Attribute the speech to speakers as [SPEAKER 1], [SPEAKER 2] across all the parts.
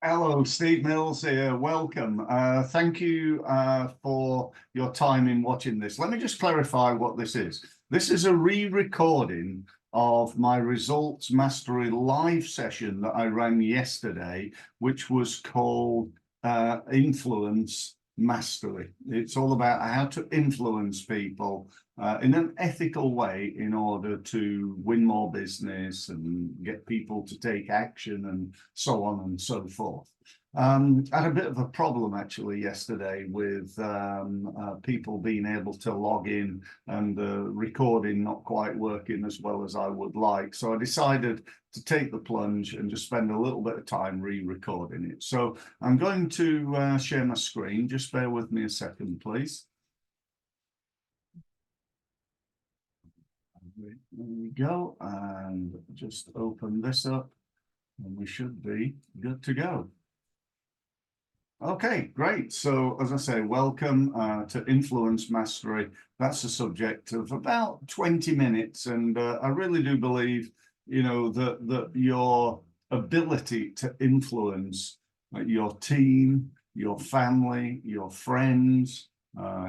[SPEAKER 1] Hello, Steve Mills here. Welcome. Thank you for your time in watching this. Let me just clarify what this is. This is a re-recording of my Results Mastery live session that I ran yesterday, which was called Influence Mastery. It's all about how to influence people in an ethical way in order to win more business and get people to take action and so on and so forth. I had a bit of a problem actually yesterday with people being able to log in and the recording not quite working as well as I would like. So I decided to take the plunge and just spend a little bit of time re-recording it. So I'm going to share my screen. Just bear with me a second, please. There we go, and just open this up and we should be good to go. Okay, great. So as I say, welcome to Influence Mastery. That's a subject of about 20 minutes. And I really do believe, you know, that your ability to influence your team, your family, your friends,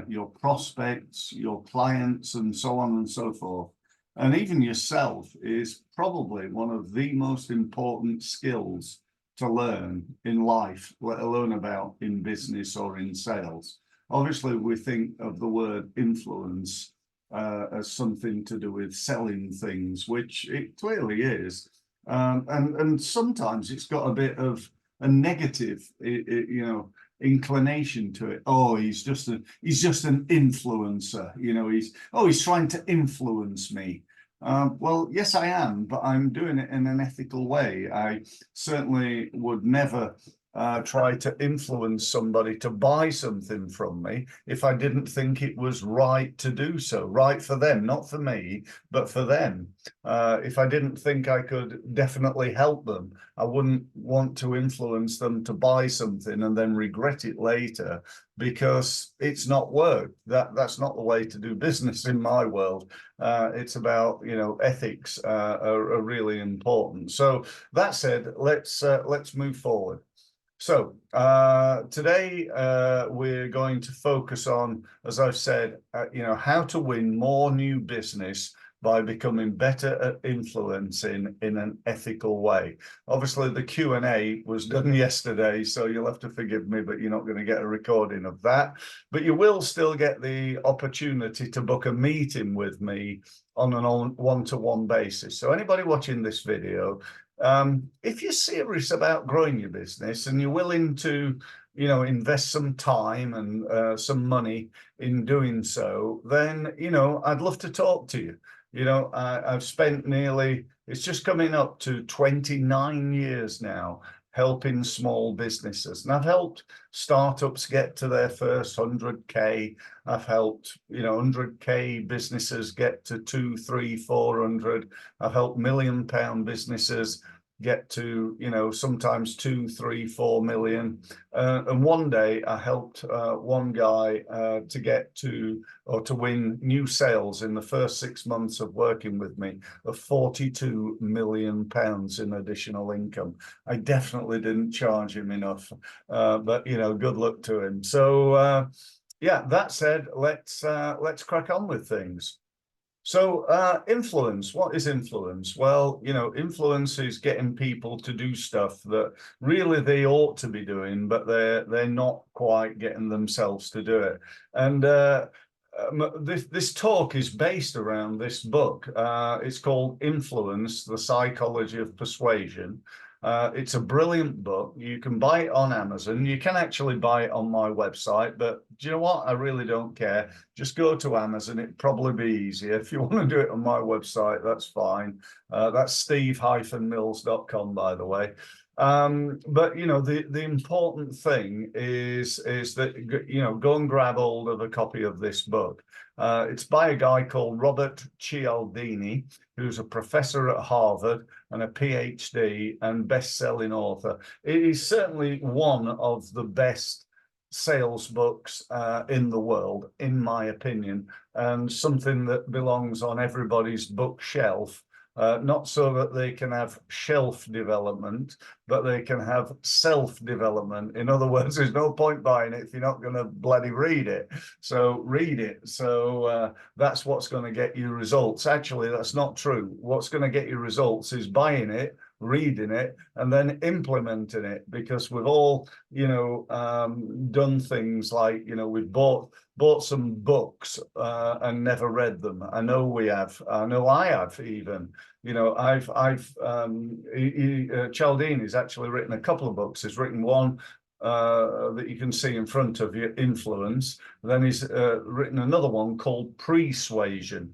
[SPEAKER 1] your prospects, your clients, and so on and so forth, and even yourself, is probably one of the most important skills to learn in life, let alone about in business or in sales. Obviously, we think of the word influence as something to do with selling things, which it clearly is. And sometimes it's got a bit of a negative, you know, inclination to it. Oh, he's just an influencer, you know, he's trying to influence me. Well, yes, I am, but I'm doing it in an ethical way. I certainly would never try to influence somebody to buy something from me if I didn't think it was right to do so. Right for them, not for me, but for them. If I didn't think I could definitely help them, I wouldn't want to influence them to buy something and then regret it later because it's not worked. That's not the way to do business in my world. It's about, you know, ethics are really important. So that said, let's move forward. So today we're going to focus on, as I've said, you know, how to win more new business by becoming better at influencing in an ethical way. Obviously, the Q&A was done yesterday, so you'll have to forgive me, but you're not going to get a recording of that. But you will still get the opportunity to book a meeting with me on an one-to-one basis. So anybody watching this video, if you're serious about growing your business and you're willing to, you know, invest some time and some money in doing so, then, you know, I'd love to talk to you. You know, I've spent it's just coming up to 29 years now helping small businesses. And I've helped startups get to their first 100K. I've helped, you know, 100K businesses get to 200, 300, 400. I've helped £1 million businesses get to, you know, sometimes 2, 3, 4 million. And one day I helped one guy to get to, or to win new sales in the first 6 months of working with me of £42 million in additional income. I definitely didn't charge him enough, but, you know, good luck to him. So yeah, that said, let's crack on with things. So influence, what is influence? Well, you know, influence is getting people to do stuff that really they ought to be doing, but they're not quite getting themselves to do it. And this talk is based around this book. It's called Influence, The Psychology of Persuasion. It's a brilliant book. You can buy it on Amazon. You can actually buy it on my website, but do you know what? I really don't care. Just go to Amazon. It'd probably be easier. If you want to do it on my website, that's fine. That's steve-mills.com, by the way. But, you know, the important thing is that, you know, go and grab hold of a copy of this book. It's by a guy called Robert Cialdini, who's a professor at Harvard and a PhD and best-selling author. It is certainly one of the best sales books in the world, in my opinion, and something that belongs on everybody's bookshelf not so that they can have shelf development, but they can have self-development. In other words, there's no point buying it if you're not going to bloody read it. So read it. So that's what's going to get you results. Actually, that's not true. What's going to get you results is buying it, reading it, and then implementing it, because we've all, done things like, we've bought some books and never read them. I know we have. I know I have even. Cialdini has actually written a couple of books. He's written one that you can see in front of you, Influence. Then he's written another one called Persuasion,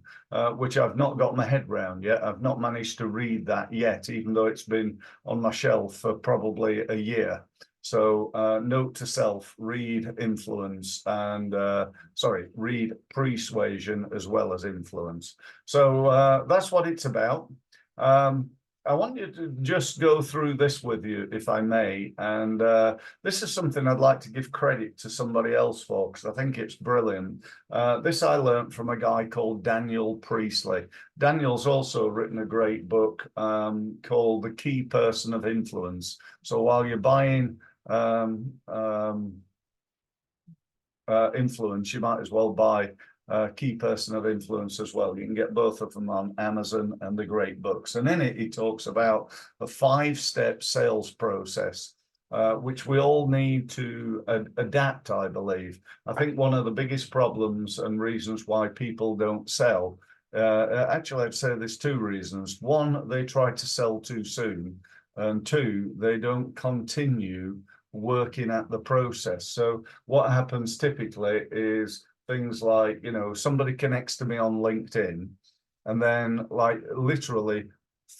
[SPEAKER 1] which I've not got my head round yet. I've not managed to read that yet, even though it's been on my shelf for probably a year. So note to self, read Influence and read Persuasion as well as Influence. So that's what it's about. I want you to just go through this with you, if I may. And this is something I'd like to give credit to somebody else for, because I think it's brilliant. This I learned from a guy called Daniel Priestley. Daniel's also written a great book called The Key Person of Influence. So while you're buying Influence, you might as well buy Key Person of Influence as well. You can get both of them on Amazon, and the great books. And in it, he talks about a 5-step sales process, which we all need to adapt, I believe. I think one of the biggest problems and reasons why people don't sell, actually, I'd say there's 2 reasons. 1, they try to sell too soon. And 2, they don't continue working at the process. So what happens typically is things like, somebody connects to me on LinkedIn, and then like literally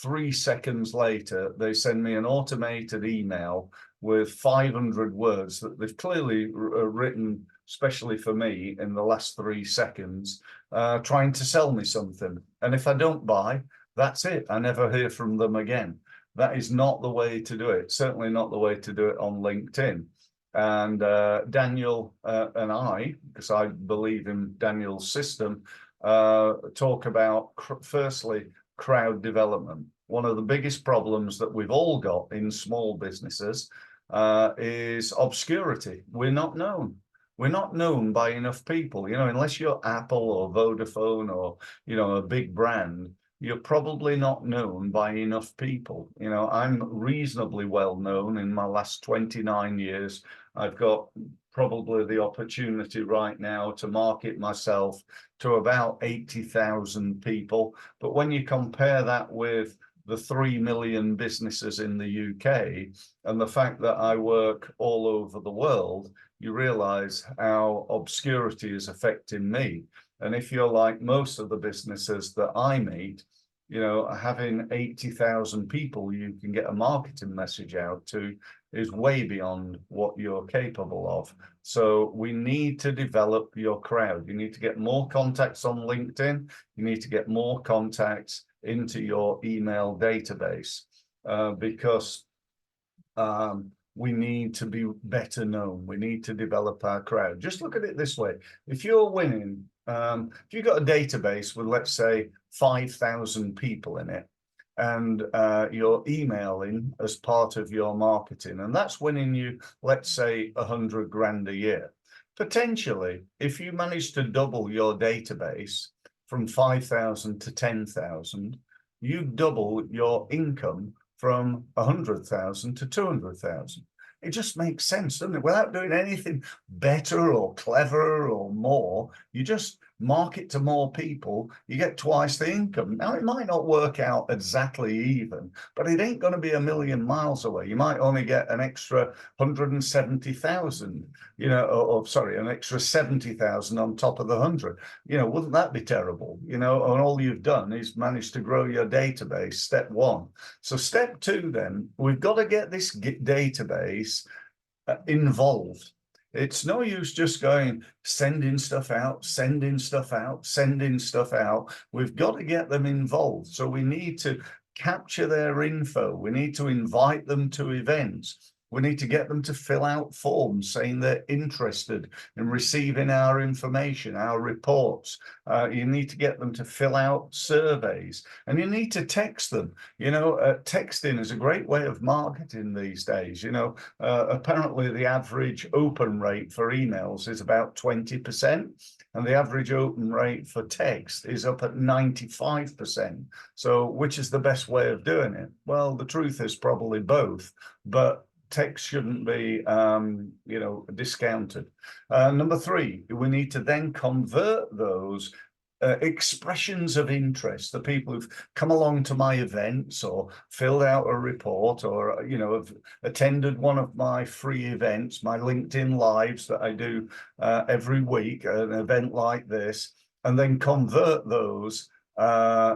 [SPEAKER 1] 3 seconds later, they send me an automated email with 500 words that they've clearly written especially for me in the last 3 seconds, trying to sell me something. And if I don't buy, that's it. I never hear from them again. That is not the way to do it. Certainly not the way to do it on LinkedIn. And Daniel and I, because I believe in Daniel's system, talk about, firstly, crowd development. One of the biggest problems that we've all got in small businesses is obscurity. We're not known. We're not known by enough people. Unless you're Apple or Vodafone or, a big brand, you're probably not known by enough people. I'm reasonably well known in my last 29 years. I've got probably the opportunity right now to market myself to about 80,000 people. But when you compare that with the 3 million businesses in the UK and the fact that I work all over the world, you realize how obscurity is affecting me. And if you're like most of the businesses that I meet, having 80,000 people you can get a marketing message out to is way beyond what you're capable of. So we need to develop your crowd. You need to get more contacts on LinkedIn. You need to get more contacts into your email database because we need to be better known. We need to develop our crowd. Just look at it this way. If you're winning, if you've got a database with, let's say, 5,000 people in it, and you're emailing as part of your marketing, and that's winning you, let's say, 100 grand a year. Potentially, if you manage to double your database from 5,000 to 10,000, you double your income from 100,000 to 200,000. It just makes sense, doesn't it? Without doing anything better or clever or more, you just market to more people, you get twice the income. Now, it might not work out exactly even, but it ain't going to be a million miles away. You might only get an extra 170,000, an extra 70,000 on top of the 100. Wouldn't that be terrible? And all you've done is managed to grow your database, step 1. So step 2, then, we've got to get this database involved. It's no use just going, sending stuff out, sending stuff out, sending stuff out. We've got to get them involved. So we need to capture their info. We need to invite them to events. We need to get them to fill out forms saying they're interested in receiving our information, our reports. You need to get them to fill out surveys, and you need to text them. Texting is a great way of marketing these days. Apparently the average open rate for emails is about 20%, and the average open rate for text is up at 95%. So which is the best way of doing it? Well, the truth is probably both, but text shouldn't be, discounted. Number three, we need to then convert those expressions of interest, the people who've come along to my events or filled out a report or, have attended one of my free events, my LinkedIn Lives that I do every week, an event like this, and then convert those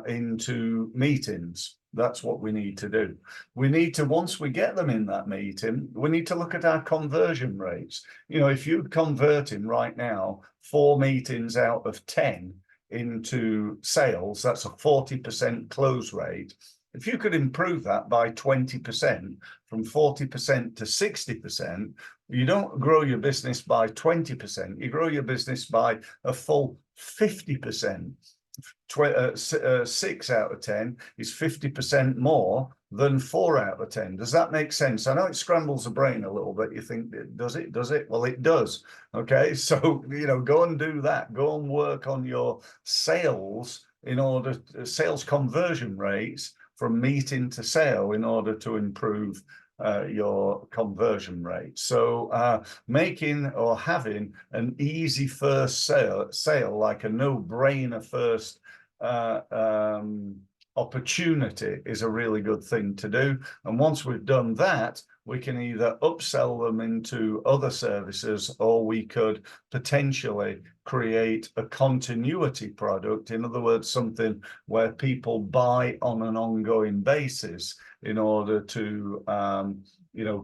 [SPEAKER 1] into meetings. That's what we need to do. We need to, once we get them in that meeting, we need to look at our conversion rates. If you're converting right now 4 meetings out of 10 into sales, that's a 40% close rate. If you could improve that by 20%, from 40% to 60%, you don't grow your business by 20%, you grow your business by a full 50%. 6 out of 10 is 50% more than 4 out of 10. Does that make sense? I know it scrambles the brain a little bit. You think, does it? Well, it does. Okay, so go and do that. Go and work on your sales sales conversion rates from meeting to sale in order to improve your conversion rate. So making or having an easy first sale, like a no-brainer first opportunity, is a really good thing to do. And once we've done that, we can either upsell them into other services, or we could potentially create a continuity product. In other words, something where people buy on an ongoing basis in order to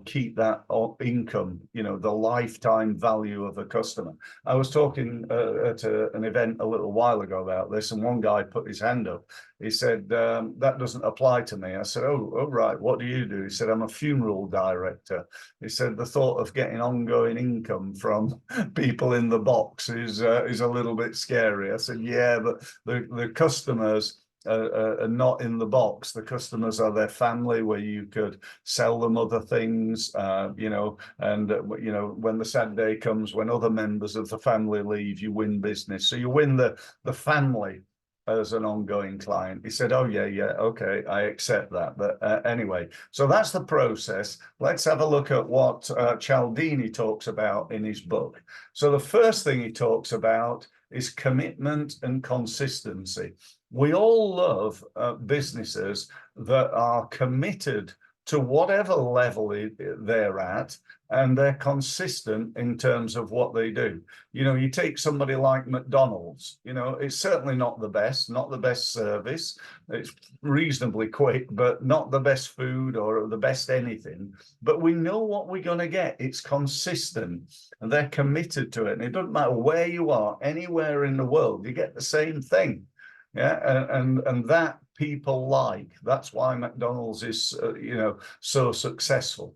[SPEAKER 1] keep that income, the lifetime value of a customer. I was talking at an event a little while ago about this, and one guy put his hand up. He said, that doesn't apply to me. I said, oh, right, what do you do? He said, I'm a funeral director. He said, the thought of getting ongoing income from people in the box is a little bit scary. I said, yeah, but the customers are not in the box. The customers are their family, where you could sell them other things, and when the sad day comes, when other members of the family leave, you win business. So you win the family as an ongoing client. He said, oh yeah, okay, I accept that. But anyway, so that's the process. Let's have a look at what Cialdini talks about in his book. So the first thing he talks about is commitment and consistency. We all love businesses that are committed to whatever level they're at, and they're consistent in terms of what they do. You take somebody like McDonald's, it's certainly not the best service. It's reasonably quick, but not the best food or the best anything. But we know what we're going to get. It's consistent, and they're committed to it. And it doesn't matter where you are, anywhere in the world, you get the same thing. Yeah, and that people like. That's why McDonald's is, so successful.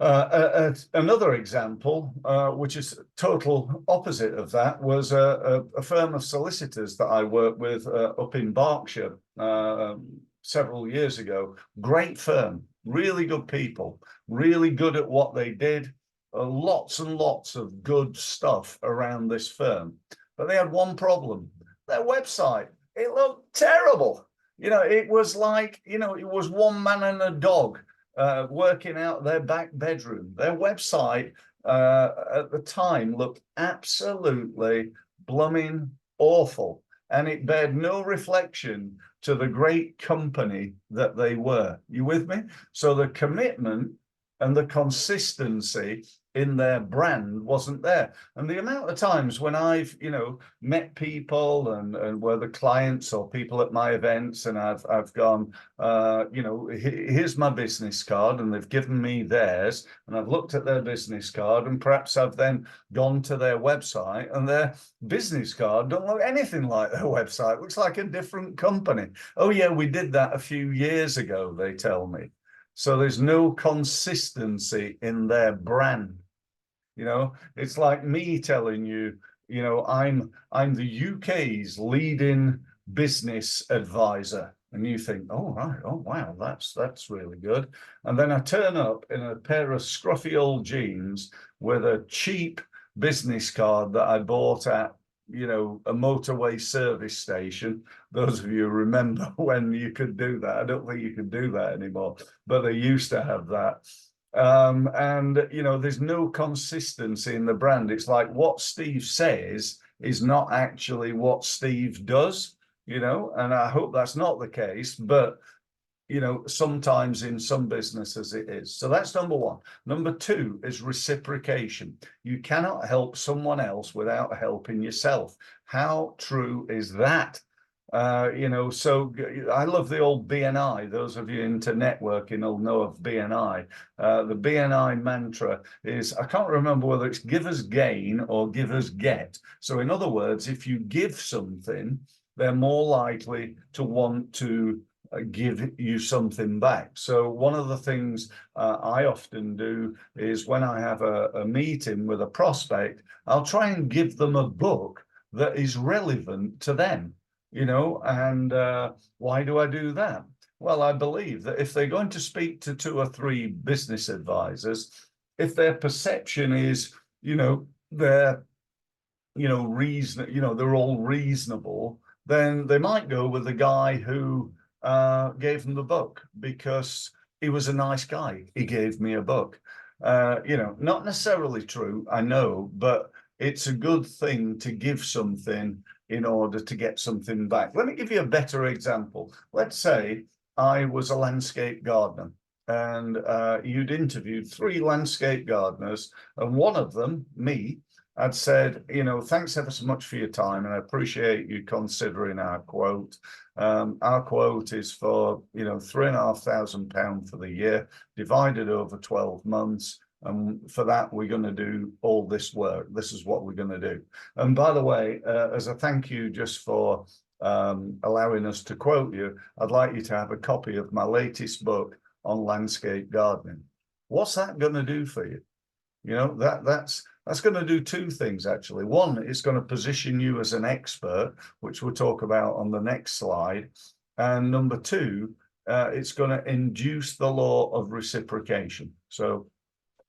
[SPEAKER 1] Another example, which is total opposite of that, was a firm of solicitors that I worked with up in Berkshire several years ago. Great firm, really good people, really good at what they did. Lots and lots of good stuff around this firm. But they had one problem. Their website, it looked terrible. It was like, it was one man and a dog working out their back bedroom. Their website at the time looked absolutely blooming awful, and it bared no reflection to the great company that they were. You with me? So the commitment and the consistency in their brand wasn't there. And the amount of times when I've, met people and were the clients or people at my events, and I've gone, here's my business card, and they've given me theirs, and I've looked at their business card, and perhaps I've then gone to their website, and their business card don't look anything like their website. It looks like a different company. Oh yeah, we did that a few years ago, they tell me. So there's no consistency in their brand. You know, it's like me telling you, you know, I'm the UK's leading business advisor. And you think, oh right, oh wow, that's really good. And then I turn up in a pair of scruffy old jeans with a cheap business card that I bought at, you know, a motorway service station. Those of you remember when you could do that. I don't think you can do that anymore, but they used to have that. And you know, there's no consistency in the brand. It's like what Steve says is not actually what Steve does, you know, and I hope that's not the case, but you know, sometimes in some businesses it is. So that's number one. Number two is reciprocation. You cannot help someone else without helping yourself. How true is that? You know, so I love the old BNI. Those of you into networking will know of BNI. The BNI mantra is, I can't remember whether it's give us gain or give us get. So in other words, if you give something, they're more likely to want to give you something back. So one of the things I often do is when I have a meeting with a prospect, I'll try and give them a book that is relevant to them, you know. And why do I do that? Well, I believe that if they're going to speak to 2 or 3 business advisors, if their perception is, you know, they're, you know, they're all reasonable, then they might go with the guy who gave them the book because he was a nice guy. He gave me a book. You know, not necessarily true, I know, but it's a good thing to give something in order to get something back. Let me give you a better example. Let's say I was a landscape gardener and you'd interviewed 3 landscape gardeners, and one of them, me, I'd said, you know, thanks ever so much for your time, and I appreciate you considering our quote. Our quote is for, you know, £3,500 for the year, divided over 12 months. And for that, we're going to do all this work. This is what we're going to do. And by the way, as a thank you just for allowing us to quote you, I'd like you to have a copy of my latest book on landscape gardening. What's that going to do for you? You know, that's going to do 2 things, actually. One, it's going to position you as an expert, which we'll talk about on the next slide. And number 2, it's going to induce the law of reciprocation. So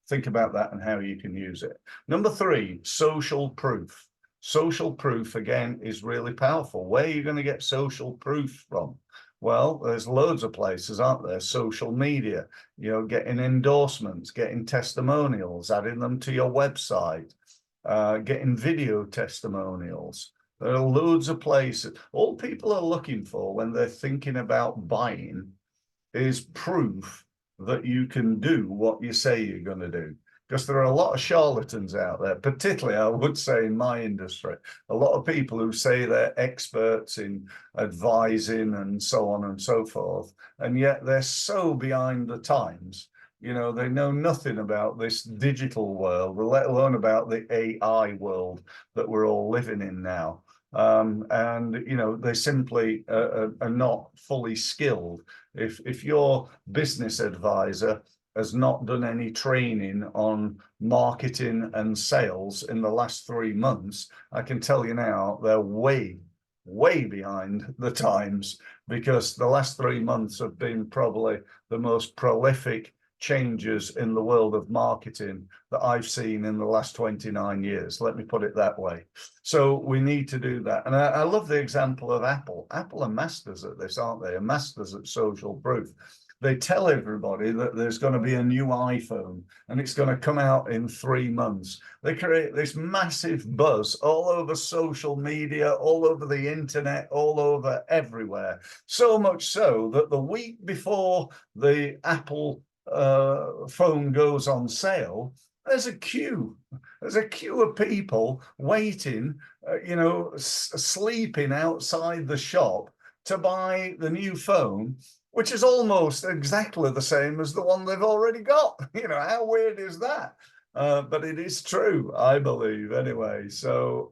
[SPEAKER 1] think about that and how you can use it. Number 3, social proof. Social proof, again, is really powerful. Where are you going to get social proof from? Well, there's loads of places, aren't there? Social media, you know, getting endorsements, getting testimonials, adding them to your website, getting video testimonials. There are loads of places. All people are looking for when they're thinking about buying is proof that you can do what you say you're going to do. Because there are a lot of charlatans out there, particularly, I would say, in my industry. A lot of people who say they're experts in advising and so on and so forth, and yet they're so behind the times. You know, they know nothing about this digital world, let alone about the AI world that we're all living in now. And, you know, they simply are not fully skilled. If your business advisor has not done any training on marketing and sales in the last 3 months, I can tell you now, they're way behind the times, because the last 3 months have been probably the most prolific changes in the world of marketing that I've seen in the last 29 years. Let me put it that way. So we need to do that. And I love the example of Apple. Apple are masters at this, aren't they? Are masters at social proof. They tell everybody that there's going to be a new iPhone and it's going to come out in 3 months. They create this massive buzz all over social media, all over the internet, all over everywhere. So much so that the week before the Apple phone goes on sale, there's a queue. There's a queue of people waiting, you know, sleeping outside the shop to buy the new phone, which is almost exactly the same as the one they've already got. You know, how weird is that? But it is true, I believe, anyway. So,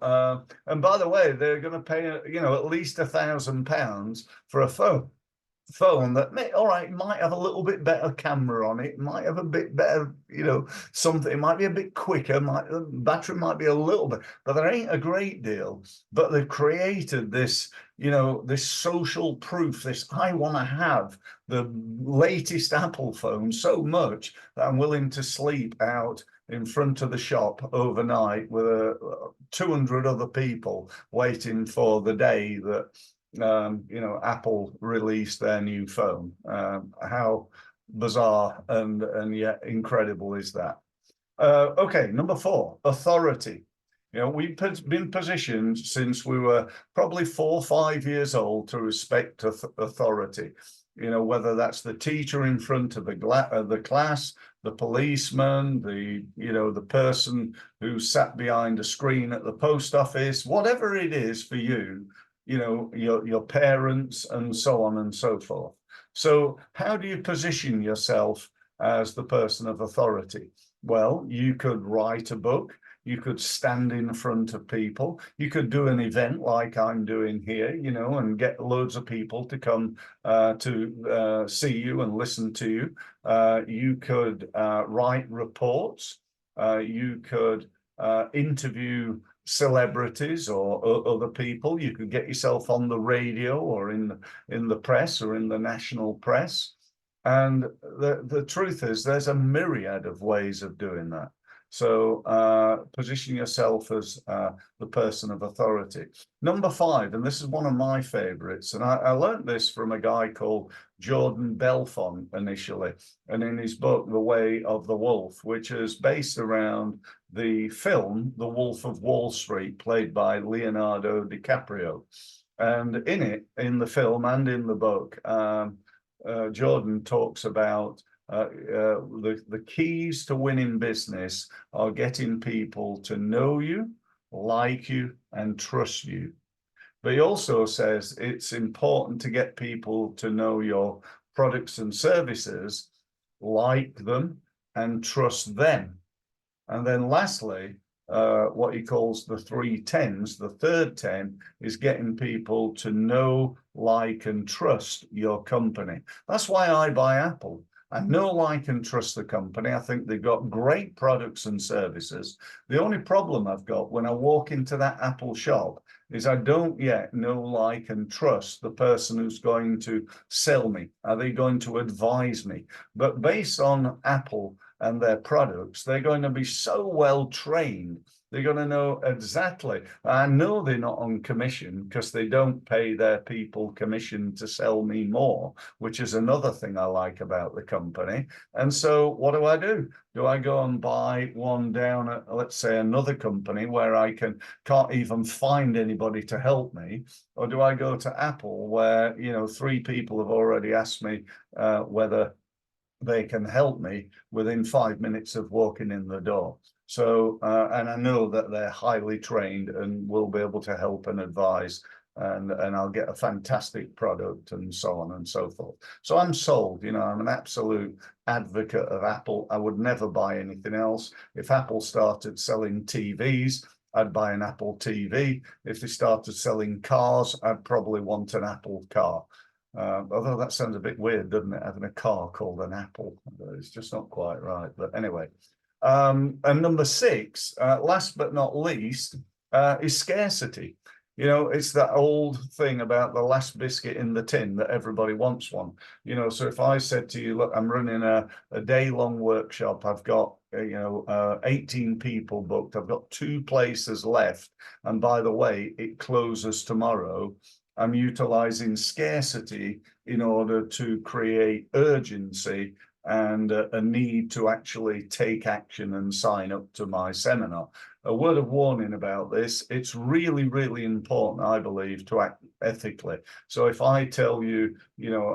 [SPEAKER 1] and by the way, they're going to pay, you know, at least £1,000 for a phone. phone that may, all right, might have a little bit better camera on it, might have a bit better, something, it might be a bit quicker, the battery might be a little bit, but there ain't a great deal. But they've created this, this social proof, this I want to have the latest Apple phone so much that I'm willing to sleep out in front of the shop overnight with 200 other people waiting for the day that Apple released their new phone. How bizarre and yet incredible is that? Okay, number 4, authority. We've been positioned since we were probably 4 or 5 years old to respect authority. Whether that's the teacher in front of the class, the policeman, the person who sat behind a screen at the post office, whatever it is for you, your parents, and so on and so forth. So how do you position yourself as the person of authority? Well, you could write a book, you could stand in front of people, you could do an event like I'm doing here, and get loads of people to come to see you and listen to you. You could write reports, you could interview celebrities or other people. You could get yourself on the radio or in the press or in the national press. And the truth is, there's a myriad of ways of doing that. So position yourself as the person of authority. Number 5, and this is one of my favorites, and I learned this from a guy called Jordan Belfont initially, and in his book, The Way of the Wolf, which is based around the film The Wolf of Wall Street, played by Leonardo DiCaprio. And in it, in the film and in the book, Jordan talks about the keys to winning business are getting people to know you, like you, and trust you. But he also says it's important to get people to know your products and services, like them, and trust them. And then lastly, what he calls the 3 10s, the third 10 is getting people to know, like, and trust your company. That's why I buy Apple. I know, like, and trust the company. I think they've got great products and services. The only problem I've got when I walk into that Apple shop is I don't yet know, like, and trust the person who's going to sell me. Are they going to advise me? But based on Apple and their products, they're going to be so well trained. They're going to know exactly. I know they're not on commission because they don't pay their people commission to sell me more, which is another thing I like about the company. And so what do? Do I go and buy one down at, let's say, another company where I can't even find anybody to help me? Or do I go to Apple where, 3 people have already asked me whether they can help me within 5 minutes of walking in the door? So, and I know that they're highly trained and will be able to help and advise, and I'll get a fantastic product and so on and so forth. So I'm sold. I'm an absolute advocate of Apple. I would never buy anything else. If Apple started selling TVs, I'd buy an Apple TV. If they started selling cars, I'd probably want an Apple car. Although that sounds a bit weird, doesn't it? Having a car called an Apple. It's just not quite right. But anyway. And number 6, last but not least, is scarcity. It's that old thing about the last biscuit in the tin that everybody wants one. So if I said to you, look, I'm running a day-long workshop, I've got 18 people booked, I've got 2 places left, and by the way, it closes tomorrow. I'm utilizing scarcity in order to create urgency and a need to actually take action and sign up to my seminar. A word of warning about this: it's really, really important, I believe, to act ethically. So if I tell you,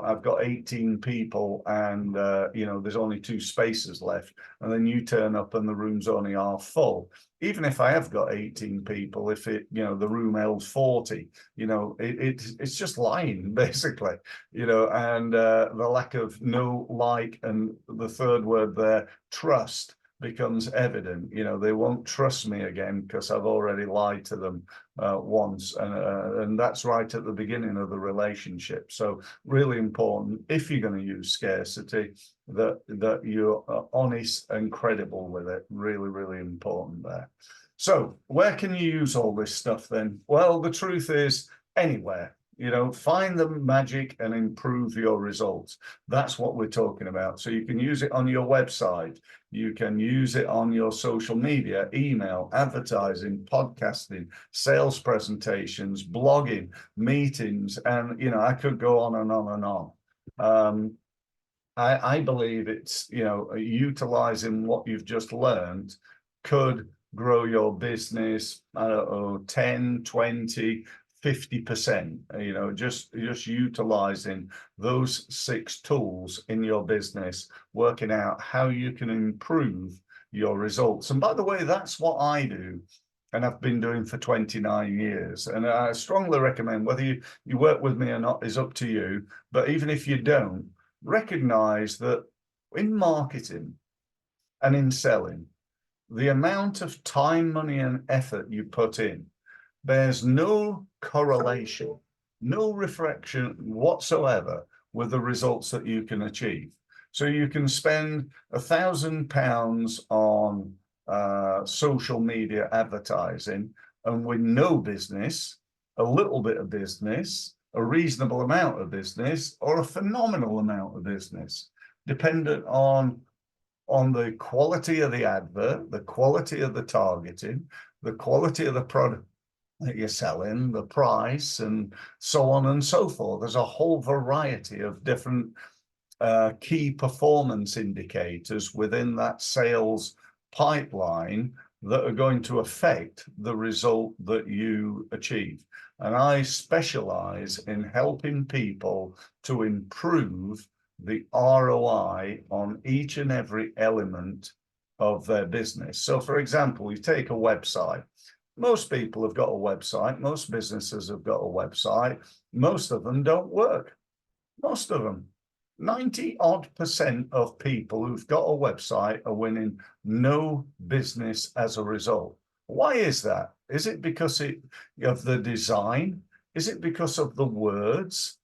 [SPEAKER 1] I've got 18 people and, there's only 2 spaces left, and then you turn up and the room's only half full, even if I have got 18 people, if the room holds 40, it's just lying, basically, and the lack of know, like, and the third word there, trust, becomes evident. You know, they won't trust me again because I've already lied to them once, and that's right at the beginning of the relationship. So really important, if you're going to use scarcity, that you're honest and credible with it. Really, really important there. So where can you use all this stuff then? Well, the truth is anywhere. You know, find the magic and improve your results. That's what we're talking about. So you can use it on your website. You can use it on your social media, email, advertising, podcasting, sales presentations, blogging, meetings, and, you know, I could go on and on and on. I believe it's, you know, utilizing what you've just learned could grow your business, I don't know, 10, 20, 50%, you know, just utilizing those 6 tools in your business, working out how you can improve your results. And by the way, that's what I do. And I've been doing for 29 years. And I strongly recommend, whether you work with me or not is up to you. But even if you don't, recognize that in marketing and in selling, the amount of time, money, and effort you put in bears no correlation, no reflection whatsoever with the results that you can achieve. So you can spend £1,000 on social media advertising and win no business, a little bit of business, a reasonable amount of business, or a phenomenal amount of business, dependent on the quality of the advert, the quality of the targeting, the quality of the product that you're selling, the price, and so on and so forth. There's a whole variety of different key performance indicators within that sales pipeline that are going to affect the result that you achieve. And I specialize in helping people to improve the ROI on each and every element of their business. So for example, you take a website. Most people have got a website. Most businesses have got a website. Most of them don't work. Most of them. 90-odd% of people who've got a website are winning no business as a result. Why is that? Is it because of the design? Is it because of the words?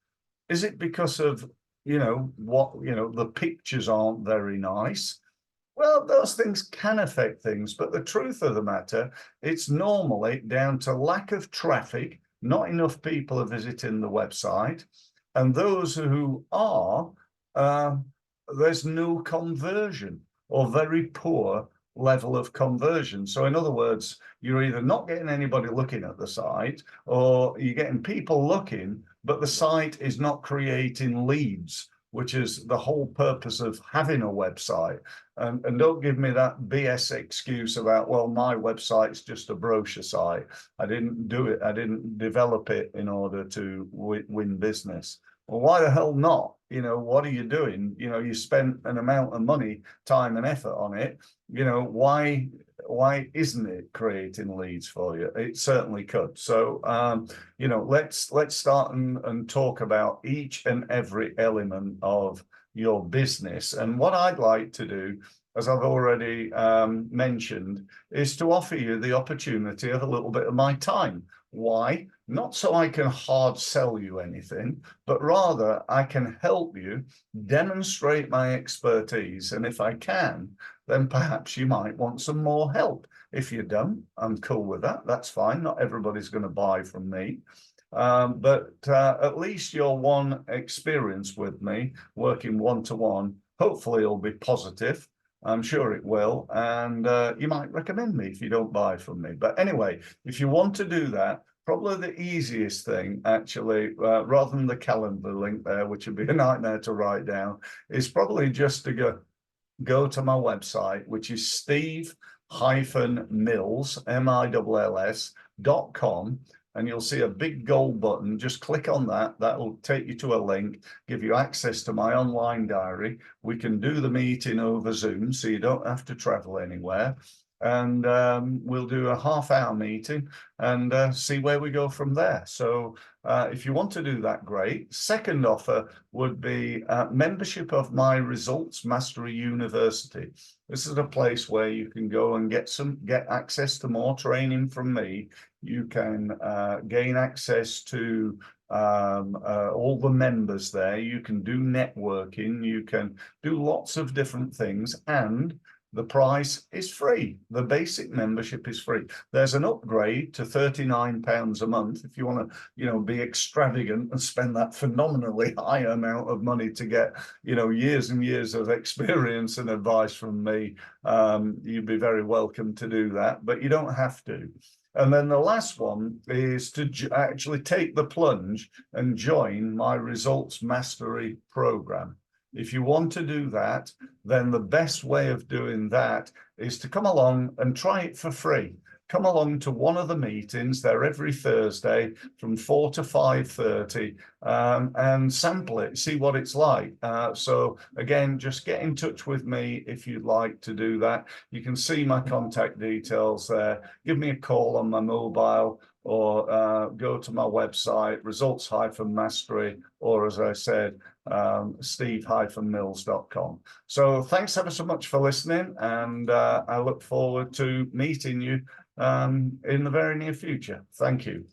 [SPEAKER 1] Is it because of, you know, the pictures aren't very nice? Well, those things can affect things, but the truth of the matter, it's normally down to lack of traffic, not enough people are visiting the website, and those who are, there's no conversion or very poor level of conversion. So in other words, you're either not getting anybody looking at the site, or you're getting people looking, but the site is not creating leads, which is the whole purpose of having a website. And don't give me that BS excuse about, well, my website's just a brochure site. I didn't do it. I didn't develop it in order to win business. Well, why the hell not? You know, what are you doing? You know, you spent an amount of money, time and effort on it. You know, why isn't it creating leads for you? It certainly could. So, you know, let's start and talk about each and every element of your business. And what I'd like to do, as I've already mentioned, is to offer you the opportunity of a little bit of my time. Why? Not so I can hard sell you anything, but rather I can help you demonstrate my expertise. And if I can, then perhaps you might want some more help. If you don't, I'm cool with that. That's fine. Not everybody's going to buy from me. But at least your one experience with me, working one-to-one, hopefully it'll be positive. I'm sure it will. And you might recommend me if you don't buy from me. But anyway, if you want to do that, probably the easiest thing, actually, rather than the calendar link there, which would be a nightmare to write down, is probably just to go to my website, which is steve-mills, mills.com. And you'll see a big gold button. Just click on that. That'll take you to a link, give you access to my online diary. We can do the meeting over Zoom, so you don't have to travel anywhere. and we'll do a half-hour meeting and see where we go from there. So if you want to do that, great. Second offer would be membership of my Results Mastery University. This is a place where you can go and get access to more training from me. You can gain access to all the members there. You can do networking. You can do lots of different things, and the price is free. The basic membership is free. There's an upgrade to £39 a month if you want to, be extravagant and spend that phenomenally high amount of money to get, years and years of experience and advice from me. You'd be very welcome to do that, but you don't have to. And then the last one is to actually take the plunge and join my Results Mastery program. If you want to do that, then the best way of doing that is to come along and try it for free. Come along to one of the meetings. They're every Thursday from 4 to 5:30 and sample it, see what it's like. So again, just get in touch with me if you'd like to do that. You can see my contact details there. Give me a call on my mobile, or go to my website, results-mastery, or as I said, steve-mills.com. So thanks ever so much for listening, and I look forward to meeting you in the very near future. Thank you.